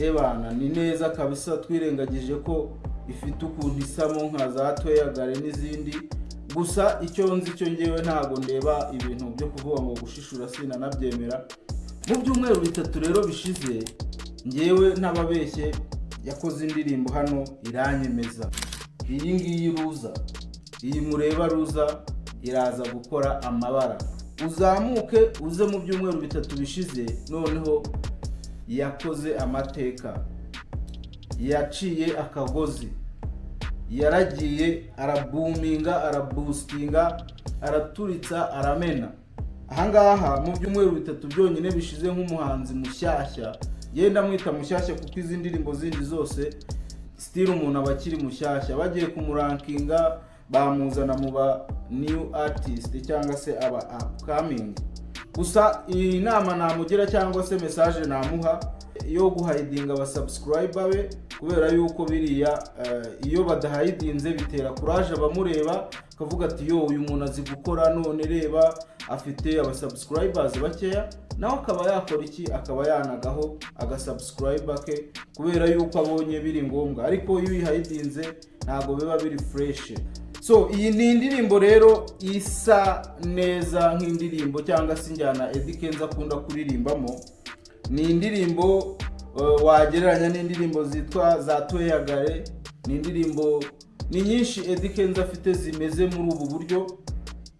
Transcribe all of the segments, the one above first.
ebana ni neza kabisa, twirengagije ko ifite ukuntu isamo nka za Tweyagare n'izindi. Gusa icyo nzi cyo ngewe ntago ndeba ibintu byo kuvuga ngo gushishura sina nabyemera. Mu byumweru 3 rero bishize, ngewe ntababeshye yakoze indirimbo hano iranyemeza. Iyi ngiyi Ruza, iyi mureba Ruza iraza gukora amabara. Uzamuke uze mu byumweru 3 bishize, noneho yakoze amateka, yaciye akagozi, yaragiye arabuminga, araboostinga, araturitsa, aramena. Ahangaha mu byumweru 3 byonyine bishize nk'umuhanzi mushyashya, yenda mwita mushyashya kuko izi ndirimbo zindi zose still umuntu abakiri mushyashya, bagiye kumurankinga bamuzana mu ba new artist cyangwa se aba upcoming. Gusa iyi nama namugira cyangwa se message namuha yo guhidinga aba subscriber be, kubera yuko biriya iyo badahidinze bitera courage abamureba, kavuga ati yo uyu muntu azi gukora, none reba afite aba subscribers bakeya, nawe akaba yakora iki, akaba yanagaho aga subscriber ke, kubera yuko abonye biri ngombwa. Ariko iyo uyihidinze ntago biba biri fresh. So iyi ni indirimbo rero isa neza nk'indirimbo cyangwa se injyana Eddy Kenzo akunda kuririmbamo. Ni indirimbo wagereranya n'indirimbo zitwa za Tweyagare. Ni indirimbo ni nyinshi Eddy Kenzo afite zimeze muri ubu buryo.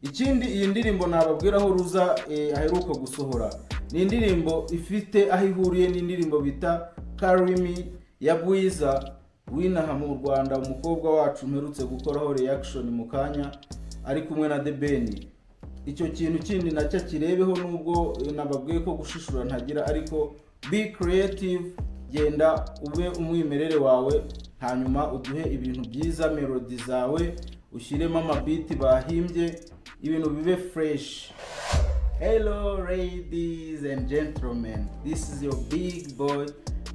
Ikindi iyi ndirimbo nababwiraho Ruza aheruka gusohora, ni indirimbo ifite aho ihuriye n'indirimbo bita Carry Me ya Bwiza winaha mu Rwanda, umukobwa wacu mperutse gukoraho reaction mu kanya ari kumwe na The Ben. Icyo kintu kindi nacyo kirebeho, nubwo nababwiye ko gushishura ntagira, ariko be creative, genda ube umwimerere wawe, hanyuma uduhe ibintu byiza, melody zawe ushyiremo amabeat bahimbye, ibintu bibe fresh. Hello ladies and gentlemen, this is your big boy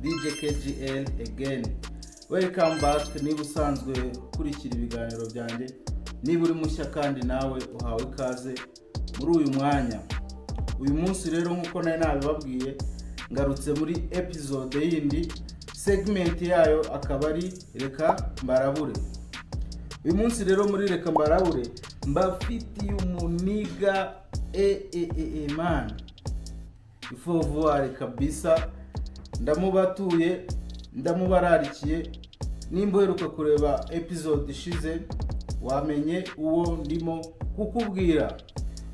DJ KGL again. Welcome back. Niba usanzwe kurikira ibiganiro byanjye, niba uri mushya kandi nawe uhawe ikaze muri uyu mwanya. Uyu munsi rero nkuko nari nabibabwiye, ngarutse muri episode yindi, segment yayo akaba ari Reka Mbarabure. Uyu munsi rero muri Reka Mbarabure mbafitiye umuniga man ifovuare kabisa, ndamubatuye, ndamubararikiye. Nimba uheruka kureba episode ishize wamenye uwo ndimo kukubwira.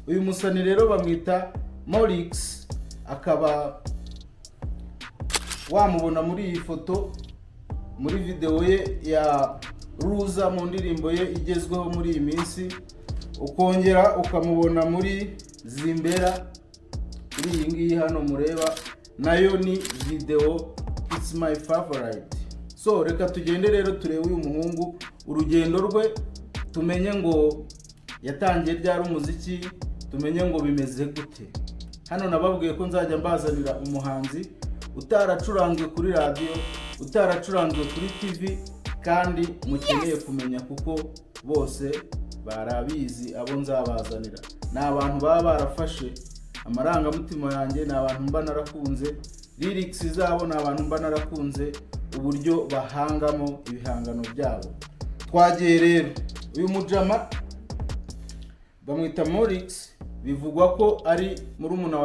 Uyu musani rero bamwita Morix, akaba wamubona muri iyi foto muri video ye ya Ruza mu ndirimbo ye igezweho muri iyi minsi, ukongera ukamubona muri Zimbera kuri iyi ngiyi hano mureba, nayo ni video it's my favorite. So reka tugende rero turebe uyu muhungu urugendo rwe, tumenye ngo yatangiye ryari umuziki, tumenye ngo bimeze gute. Hano nababwiye ko nzajya mbazanira umuhanzi utaracurangwe kuri radio, utaracurangwe kuri TV, kandi mukeneye kumenya kuko bose barabizi abo nzabazanira. Ni abantu baba barafashe amarangamutima yanjye, ni abantu mba narakunze lyrics zabo, ni abantu mba narakunze uburyo bahangamo ibihangano byabo. Twagiye rero, uyu mujama bamwita Morix, bivugwa ko ari murumuna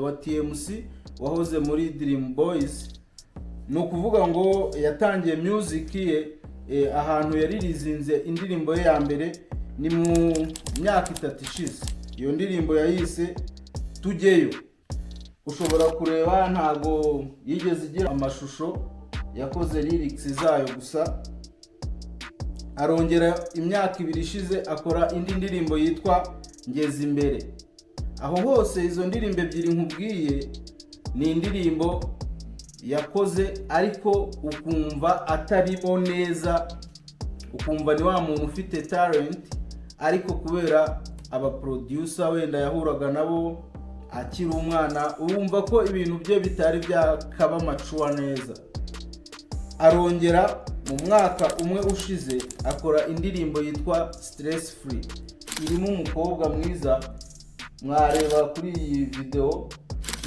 wa TMC wahoze muri Dream Boys. ni ukuvuga ngo yatangiye music ye ahantu yaririzinze indirimbo ye ya mbere ni mu myaka 3 ishize. Iyo ndirimbo yayise Tujyeyo. Ushobora kureba ntago yigeze igira amashusho, yakoze lyrics zayo gusa. Arongera imyaka 2 ishize akora indi ndirimbo yitwa Ngeze Imbere. Aho hose izo ndirimbo ebyiri nkubwiye ni indirimbo yakoze ariko ukumva atarimo neza, ukumva ni wa muntu ufite talent, ariko kubera aba producer wenda yahuraga nabo akiri umwana, urumva ko ibintu bye bitari byakaba macuwa neza. Arongera mu mwaka umwe ushize akora indirimbo yitwa Stress Free, irimo umukobwa mwiza. Mwareba kuri iyi video,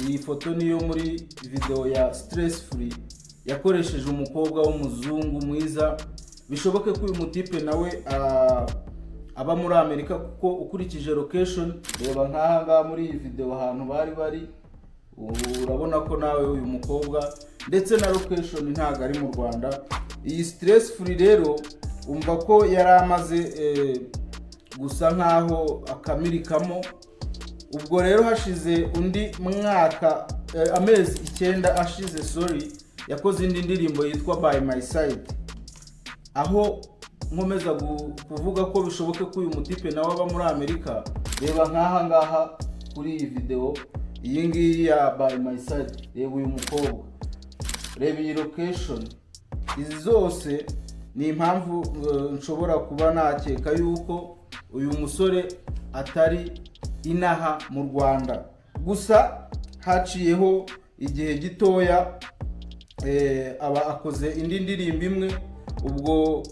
iyi foto niyo muri video ya Stress Free. yakoresheje umukobwa w'umuzungu mwiza. Bishoboke ko uyu mutipe nawe aba muri Amerika, kuko ukurikije location, reba nk'aha ngaha muri iyi video ahantu bari urabona ko nawe uyu mukobwa, ndetse na location ntago ari mu Rwanda. Iyi stress free rero umva ko yari amaze gusa nkaho akamirikamo. Ubwo rero hashize undi mwaka, amezi 9 ashize, yakoze indi ndirimbo yitwa By My Side, aho nkomeza kuvuga ko bishoboke ko uyu mutipe nawe aba muri Amerika. Reba nk'aha ngaha kuri iyi video, iyi ngiyi ya By My Side, reba uyu mukobwa, reba iyi location. Izi zose ni impamvu nshobora kuba nakeka yuko uyu musore atari inaha mu Rwanda. Gusa haciyeho igihe gitoya aba akoze indi ndirimbo imwe, ubwo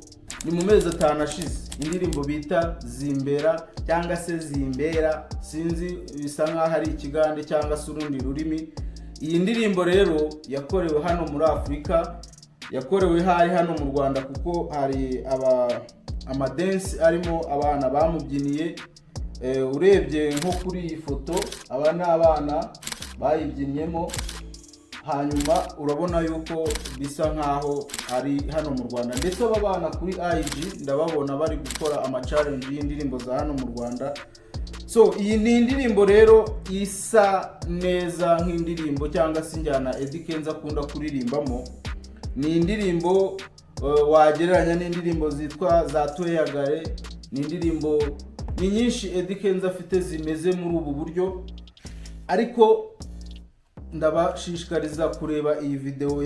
ni mu mezi 5 ashize, indirimbo bita Zimbera cyangwa se Zimbera, sinzi, bisa nkaho ari ikigande cyangwa se urundi rurimi. Iyi ndirimbo rero yakorewe hano muri Afurika, yakorewe hano mu Rwanda, kuko hari amadance arimo abana bamubyiniye. Urebye nko kuri iyi foto, aba ni abana bayibyinyemo, hanyuma urabona yuko bisa nkaho ari hano mu Rwanda. Ndetse aba bana kuri IG ndababona bari gukora ama-challenge y'indirimbo za hano mu Rwanda. So iyi ni indirimbo rero isa neza nk'indirimbo cyangwa se injyana Eddy Kenzo akunda kuririmbamo. Ni indirimbo wagereranya n'indirimbo zitwa za Tweyagare. Ni indirimbo ni nyinshi Eddy Kenzo afite zimeze muri ubu buryo, ariko ndabashishikariza kureba iyi video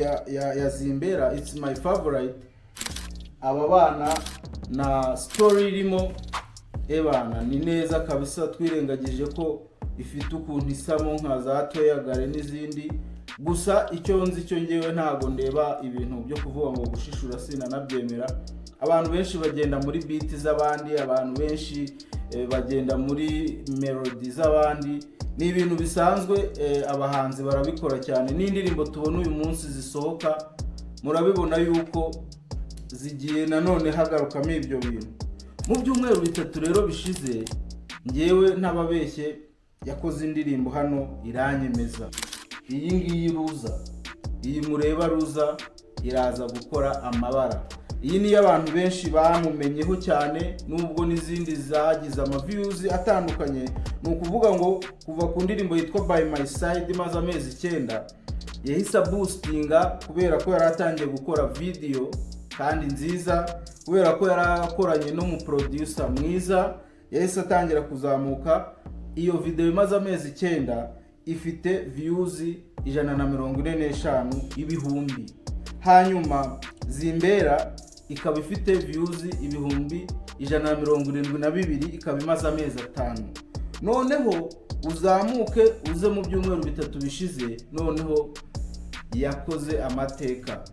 ya Zimbera, it's my favorite. Aba bana na story irimo, ebana ni neza kabisa, twirengagije ko ifite ukuntu isamo nka za Tweyagare n'izindi. Gusa icyo nzi cyo ngewe ntago ndeba ibintu byo kuvuga ngo gushishura sinanabyemera. Abantu benshi bagenda muri beat z'abandi, abantu benshi bagenda muri melody z'abandi, ni ibintu bisanzwe. Abahanzi barabikora cyane. N'indirimbo tubona uyu munsi zisohoka, murabibona yuko zigiye nanone hagarukamo ibyo bintu. Mu byumweru 3 rero bishize, ngewe ntababeshye, yakoze indirimbo hano iranyemeza. Iyi ngiyi Ruza, iyi mureba Ruza, iraza gukora amabara. Iyi ni y'abantu benshi bamumenyeho cyane, nubwo n'izindi zagize ama-views atandukanye. Ni ukuvuga ngo kuva ku ndirimbo yitwa By My Side maze amezi 9, yahise boostinga kubera ko yaratangiye gukora video kandi nziza, kubera ko yarakoranye n'umuproducer mwiza, yahise atangira kuzamuka. Iyo video imaze amezi 9 ifite views 145 ibihumbi. Hanyuma Zimbera ikaba ifite views 172 ikaba imaze amezi 5. Noneho uzamuke uze mu byumweru 3 bishize, noneho yakoze amateka,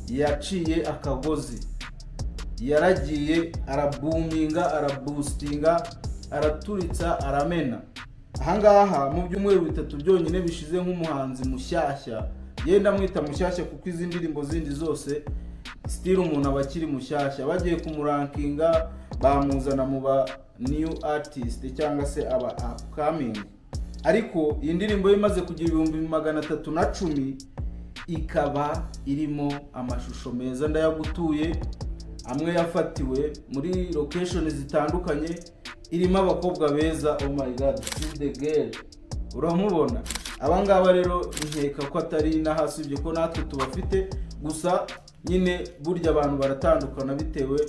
yaciye akagozi, yaragiye araboominga, araboostinga, araturitsa, aramena. Ahangaha mu byumweru 3 byonyine bishize nk'umuhanzi mushyashya, yenda mwita mushyashya kuko izi ndirimbo zindi zose still umuntu abakiri mushyashya, bagiye kumurankinga bamuzana mu ba new artist cyangwa se aba upcoming. Ariko iyi ndirimbo imaze kugira 310 ikaba irimo amashusho meza ndayagutuye, amwe yafatiwe muri location zitandukanye, irimo abakobwa beza. Oh my god, see the girl, uramubona. Abangaba rero nkeka ko atari nahasubye ko natwe tubafite, gusa nyine burya abantu baratandukana bitewe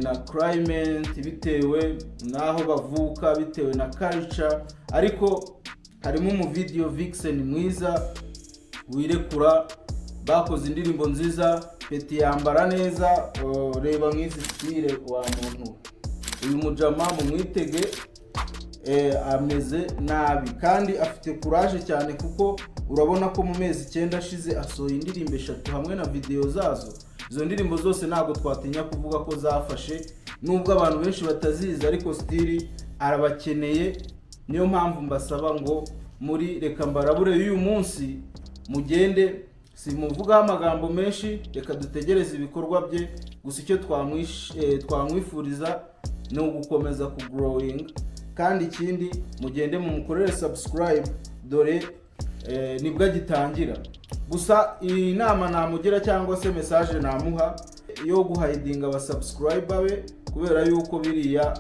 na climate, bitewe naho bavuka, bitewe na culture. Ariko harimo mu video Vixen mwiza wirekura, bakoze indirimbo nziza, Peti yambara neza. Reba nk'izi style wa muntu, uyu mujama mumwitege, ameze nabi kandi afite courage cyane, kuko urabona ko mu mezi 9 ashize asohoye indirimbo 3 hamwe na video zazo. Izo ndirimbo zose ntago twatinya kuvuga ko zafashe, nubwo abantu benshi batazizi, ariko still arabakeneye. Niyo mpamvu mbasaba ngo muri Reka Mbarabure y'uyu munsi mugende simuvugaho amagambo menshi, reka dutegereze ibikorwa bye. Gusa icyo twamwifuriza ni ugukomeza kugrowing, kandi ikindi mugende mumukorere subscribe, dore nibwo agitangira. Gusa iyi nama namugira cyangwa se message namuha yo guhidinga aba subscriber be, kubera yuko biriya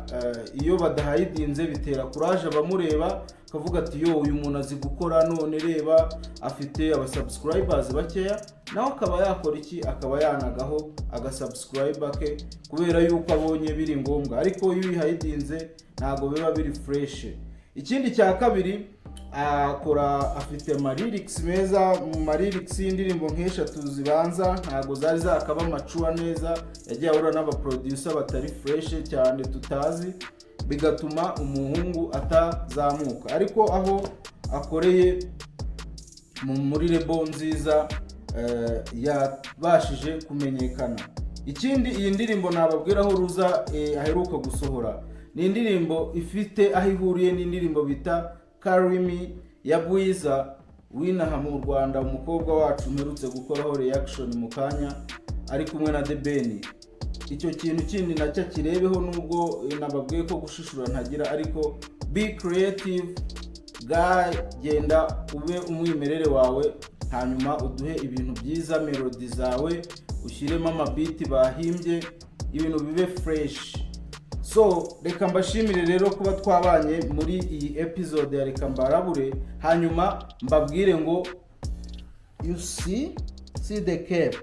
iyo badahidinze bitera courage abamureba, kavuga ati yo uyu muntu azi gukora, none reba afite aba subscribers bakeya, nawe akaba yakora iki, akaba yanagaho agasubscriber ke, kubera yuko abonye biri ngombwa. Ariko iyo uyihidinze ntago biba biri fresh. Ikindi cya kabiri, afite lyrics meza. Mu lyrics y'indirimbo nk'eshatu zibanza ntago zari zakaba amacua neza, yagiye ahura n'abaproducer batari fresh cyane tutazi, bigatuma umuhungu atazamuka. Ariko aho akoreye muri label nziza yabashije kumenyekana. Ikindi, iyi ndirimbo nababwiraho Ruza aheruka gusohora, ni indirimbo ifite aho ihuriye n'indirimbo bita Carry Me ya Bwiza winaha mu Rwanda, umukobwa wacu mperutse gukoraho reaction mu kanya ari kumwe na The Ben. Icyo kintu kindi nacyo kirebeho, nubwo nababwiye ko gushishura ntagira, ariko be creative guy, genda ube umwimerere wawe, hanyuma uduhe ibintu byiza, melody zawe ushyiremo amabiti bahimbye, ibintu bibe fresh. So reka mbashimire rero kuba twabanye muri iyi episode ya Reka Mbarabure, hanyuma mbabwire ngo you see the cap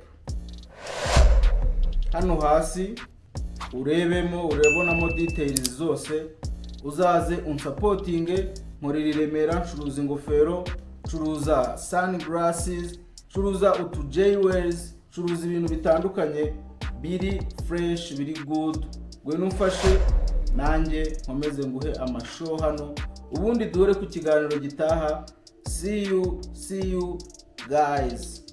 hano hasi, urebonamo details zose, uzaze unsupportinge. Nkorera i Remera, ncuruza ingofero, ncuruza sunglasses, ncuruza utu jewels, ncuruza ibintu bitandukanye biri fresh, biri good. Ngwino umfashe nanjye nkomeze nguhe amashow hano, ubundi duhure ku kiganiro gitaha. See you guys.